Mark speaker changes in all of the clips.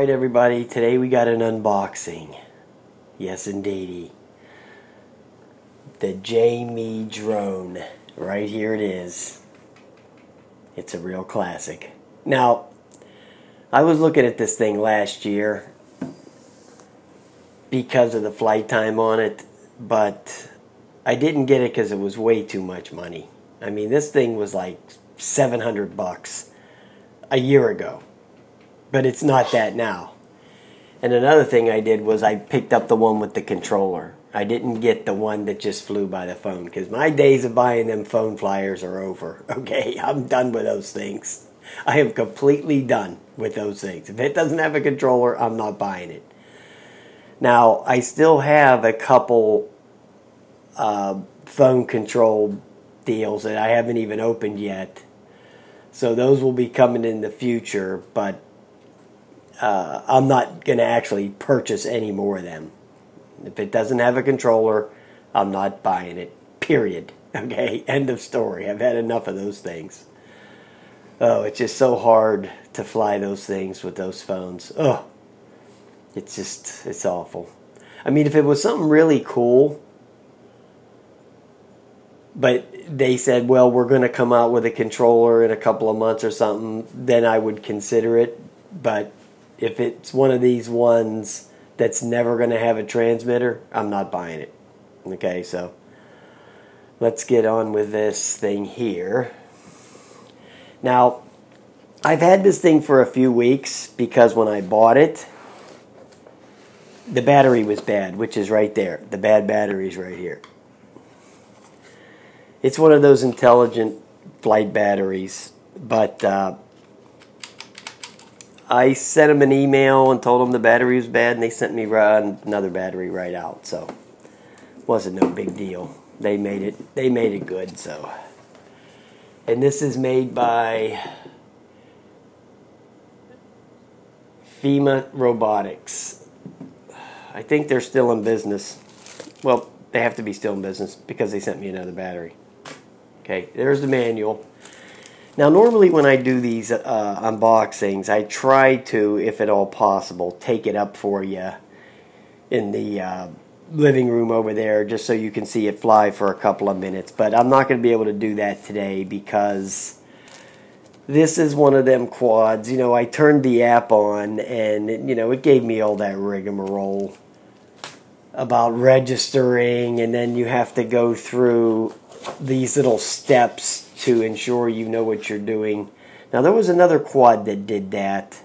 Speaker 1: Alright everybody, today we got an unboxing. Yes indeedy. The Jamie drone. Right here it is. It's a real classic. Now, I was looking at this thing last year because of the flight time on it, but I didn't get it because it was way too much money. I mean, this thing was like $700 a year ago. But it's not that now. And another thing I did was I picked up the one with the controller. I didn't get the one that just flew by the phone, because my days of buying them phone flyers are over. Okay, I'm done with those things. I am completely done with those things. If it doesn't have a controller, I'm not buying it. Now, I still have a couple phone control deals that I haven't even opened yet. So those will be coming in the future, but I'm not going to actually purchase any more of them. If it doesn't have a controller, I'm not buying it. Period. Okay, end of story. I've had enough of those things. Oh, it's just so hard to fly those things with those phones. Oh, it's awful. I mean, if it was something really cool, but they said, well, we're going to come out with a controller in a couple of months or something, then I would consider it. But if it's one of these ones that's never going to have a transmitter, I'm not buying it. Okay, so let's get on with this thing here. Now, I've had this thing for a few weeks because when I bought it, the battery was bad, which is right there. The bad battery's right here. It's one of those intelligent flight batteries, but I sent them an email and told them the battery was bad, and they sent me another battery right out. So it wasn't no big deal. They made it good. So, and this is made by FEMA Robotics. I think they're still in business. Well, they have to be still in business because they sent me another battery. Okay, there's the manual. Now, normally when I do these unboxings, I try to, if at all possible, take it up for you in the living room over there just so you can see it fly for a couple of minutes. But I'm not going to be able to do that today because this is one of them quads. You know, I turned the app on and, it gave me all that rigmarole about registering, and then you have to go through these little steps to ensure you know what you're doing. Now, there was another quad that did that,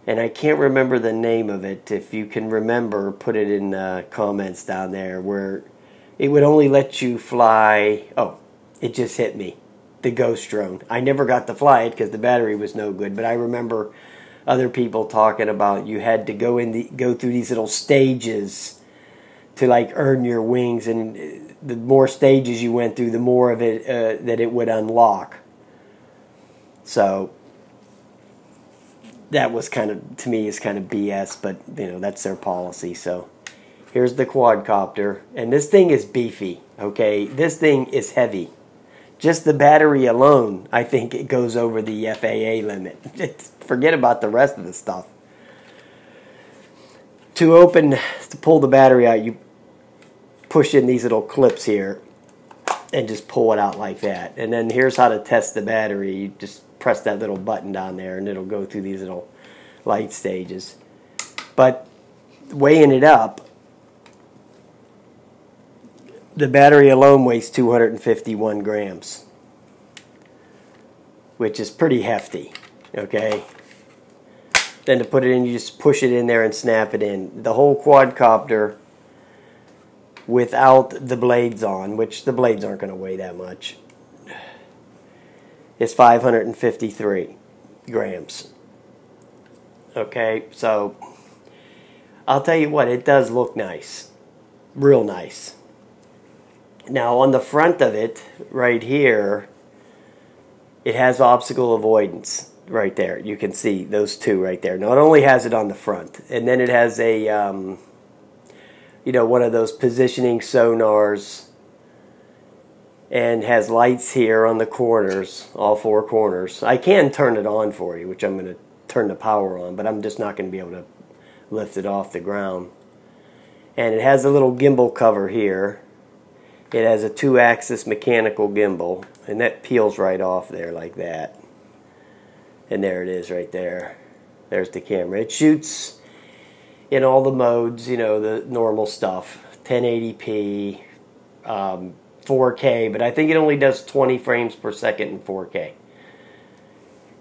Speaker 1: and I can't remember the name of it. If you can remember, put it in the comments down there, where it would only let you fly. Oh, it just hit me. The Ghost drone. I never got to fly it because the battery was no good, but I remember other people talking about you had to go through these little stages to like earn your wings, and the more stages you went through, the more of it that it would unlock. So that was kind of, to me, is kind of BS, but that's their policy. So here's the quadcopter, and this thing is beefy. Okay, this thing is heavy. Just the battery alone, I think it goes over the FAA limit. Forget about the rest of the stuff. To pull the battery out, you push in these little clips here and just pull it out like that. And then here's how to test the battery. You just press that little button down there and it'll go through these little light stages. But weighing it up, the battery alone weighs 251 grams, which is pretty hefty. Okay, then to put it in, you just push it in there and snap it in. The whole quadcopter without the blades on, which the blades aren't going to weigh that much, is 553 grams. Okay, so I'll tell you what, it does look nice. Real nice. Now, on the front of it, right here, it has obstacle avoidance right there. You can see those two right there. Not only has it on the front, and then it has a, one of those positioning sonars, and has lights here on the corners, all four corners. I can turn it on for you, which I'm going to turn the power on, but I'm just not going to be able to lift it off the ground. And it has a little gimbal cover here. It has a 2-axis mechanical gimbal, and that peels right off there like that. And there it is right there. There's the camera. It shoots in all the modes, you know, the normal stuff. 1080p, 4K, but I think it only does 20 frames per second in 4K.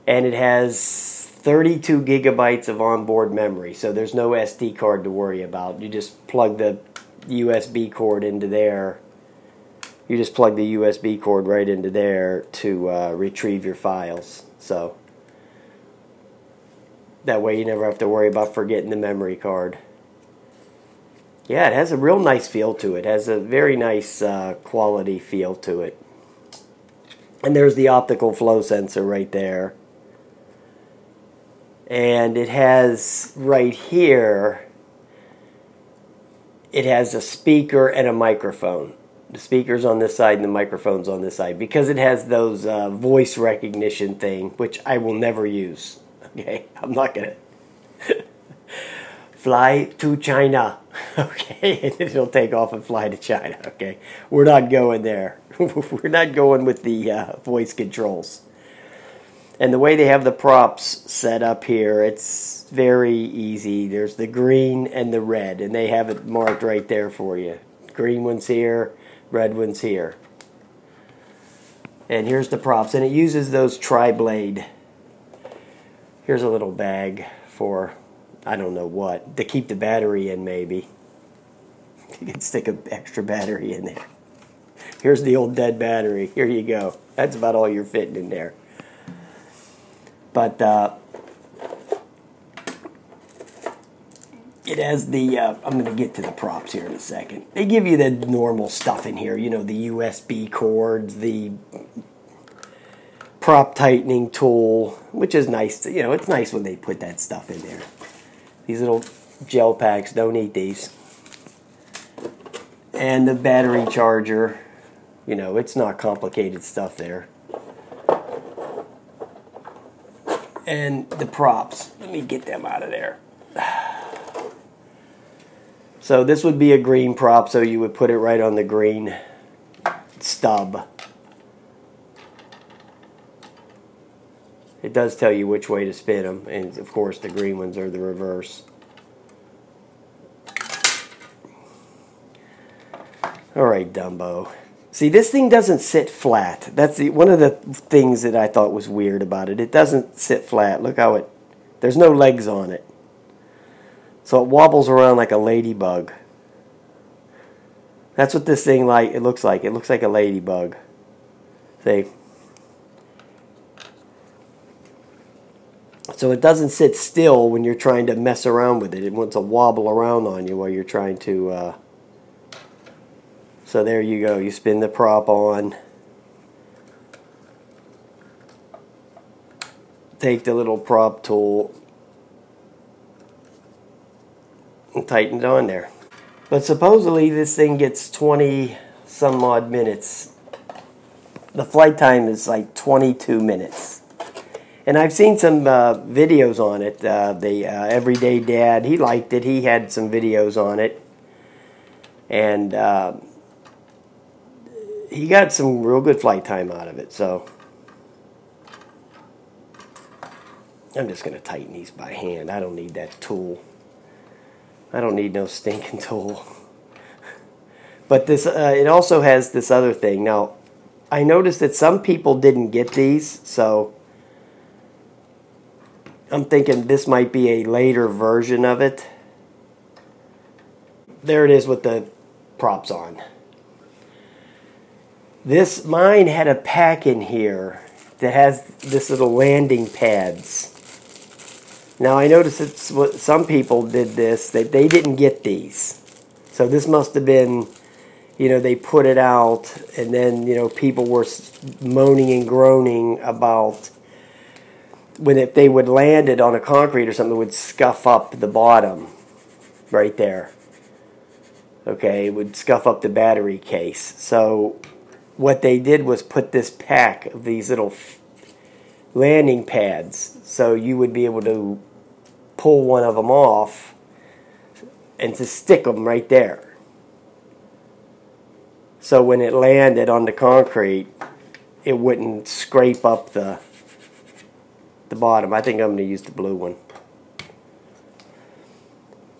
Speaker 1: And it has 32 gigabytes of onboard memory, so there's no SD card to worry about. You just plug the USB cord into there. You just plug the USB cord right into there to retrieve your files. So that way you never have to worry about forgetting the memory card. Yeah, it has a real nice feel to it. It has a very nice quality feel to it. And there's the optical flow sensor right there. And it has right here, it has a speaker and a microphone. The speaker's on this side and the microphone's on this side, because it has those voice recognition thing, which I will never use. Okay, I'm not gonna fly to China. Okay, and it'll take off and fly to China. Okay, we're not going there. We're not going with the voice controls. And the way they have the props set up here, it's very easy. There's the green and the red, and they have it marked right there for you. Green one's here, red one's here. And here's the props, and it uses those tri-blade. Here's a little bag for, I don't know what, to keep the battery in maybe. You can stick an extra battery in there. Here's the old dead battery. Here you go. That's about all you're fitting in there. But it has the, I'm going to get to the props here in a second. They give you the normal stuff in here, you know, the USB cords, the prop tightening tool, which is nice. You know, it's nice when they put that stuff in there. These little gel packs, don't eat these. And the battery charger, you know, it's not complicated stuff there. And the props, let me get them out of there. So this would be a green prop, so you would put it right on the green stub. It does tell you which way to spin them, and of course the green ones are the reverse. Alright, Dumbo. See, this thing doesn't sit flat. That's one of the things that I thought was weird about it. It doesn't sit flat. Look how there's no legs on it. So it wobbles around like a ladybug. That's what this thing it looks like. It looks like a ladybug. See? So it doesn't sit still when you're trying to mess around with it. It wants to wobble around on you while you're trying to... So there you go. You spin the prop on. Take the little prop tool and tighten it on there. But supposedly this thing gets 20 some odd minutes. The flight time is like 22 minutes. And I've seen some videos on it. The Everyday Dad, he liked it. He had some videos on it. And he got some real good flight time out of it. So I'm just going to tighten these by hand. I don't need that tool. I don't need no stinking tool. But this, it also has this other thing. Now, I noticed that some people didn't get these, so I'm thinking this might be a later version of it. There it is with the props on. Mine had a pack in here that has this little landing pads. Now I noticed that what some people did this, that they didn't get these. So this must have been, you know, they put it out and then, you know, people were moaning and groaning about if they would land it on a concrete or something, it would scuff up the bottom right there. Okay, it would scuff up the battery case. So what they did was put this pack of these little landing pads. So you would be able to pull one of them off and to stick them right there. So when it landed on the concrete, it wouldn't scrape up the bottom. I think I'm going to use the blue one.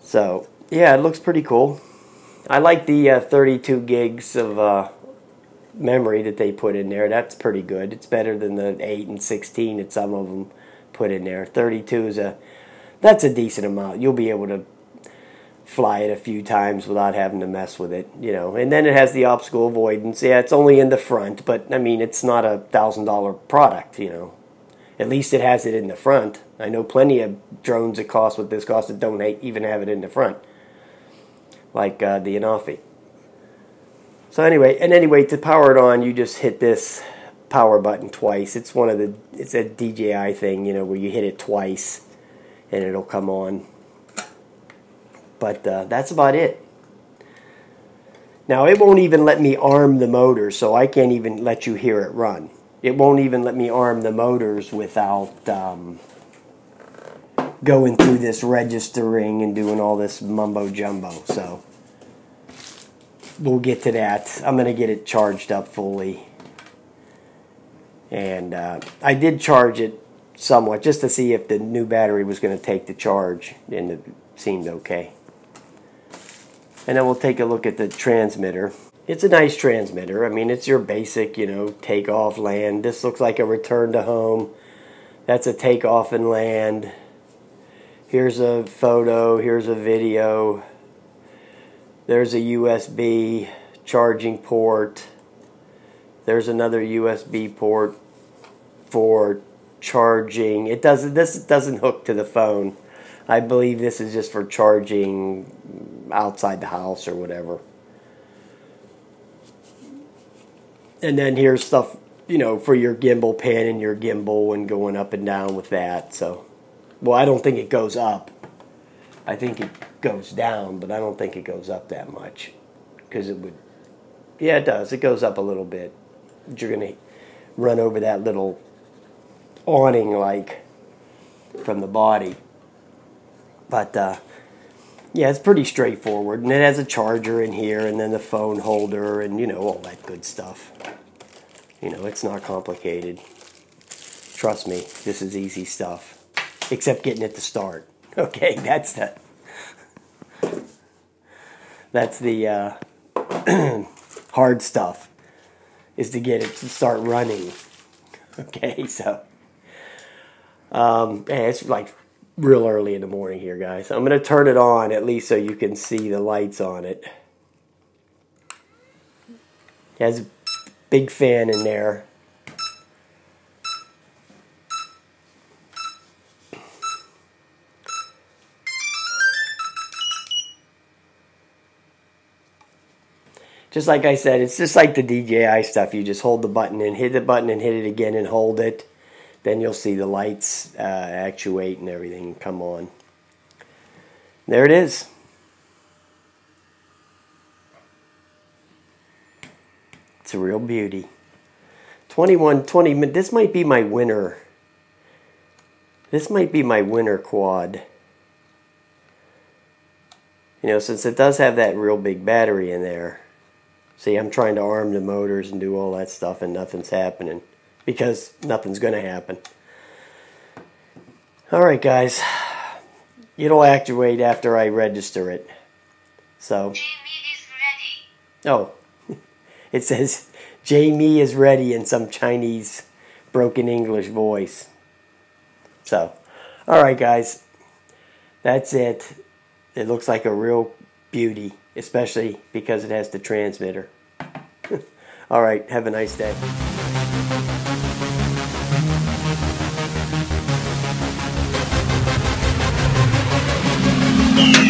Speaker 1: So, yeah, it looks pretty cool. I like the 32 gigs of memory that they put in there. That's pretty good. It's better than the 8 and 16 that some of them put in there. 32 is that's a decent amount. You'll be able to fly it a few times without having to mess with it, you know. And then it has the obstacle avoidance. Yeah, it's only in the front, but I mean, it's not a $1,000 product, you know. At least it has it in the front. I know plenty of drones that cost what this costs that don't even have it in the front, like the Anafi. So anyway, to power it on, you just hit this power button twice. It's it's a DJI thing, you know, where you hit it twice and it'll come on. But that's about it. Now, it won't even let me arm the motor, so I can't even let you hear it run. It won't even let me arm the motors without going through this registering and doing all this mumbo-jumbo. So we'll get to that. I'm going to get it charged up fully. And I did charge it somewhat just to see if the new battery was going to take the charge, and it seemed okay. And then we'll take a look at the transmitter. It's a nice transmitter. I mean, it's your basic, you know, takeoff, land. This looks like a return to home. That's a takeoff and land. Here's a photo. Here's a video. There's a USB charging port. There's another USB port for charging. This doesn't hook to the phone. I believe this is just for charging outside the house or whatever. And then here's stuff, you know, for your gimbal pan and your gimbal and going up and down with that. So, well, I don't think it goes up. I think it goes down, but I don't think it goes up that much. Because it would, yeah, it does. It goes up a little bit. But you're going to run over that little awning like from the body. But yeah, it's pretty straightforward, and it has a charger in here, and then the phone holder, and you know, all that good stuff. You know, it's not complicated. Trust me, this is easy stuff, except getting it to start. Okay, that's the hard stuff, is to get it to start running. Okay, so it's like real early in the morning here, guys. I'm going to turn it on at least so you can see the lights on it. It has a big fan in there. Just like I said, it's just like the DJI stuff. You just hold the button and hit the button and hit it again and hold it. Then you'll see the lights actuate and everything come on. There it is. It's a real beauty. 20. This might be my winter. This might be my winter quad. You know, since it does have that real big battery in there. See, I'm trying to arm the motors and do all that stuff, and nothing's happening. Because nothing's going to happen. Alright, guys. It'll actuate after I register it. So.
Speaker 2: Jamie is ready.
Speaker 1: Oh. It says, Jamie is ready in some Chinese broken English voice. So. Alright, guys. That's it. It looks like a real beauty. Especially because it has the transmitter. Alright, have a nice day.
Speaker 2: Yeah.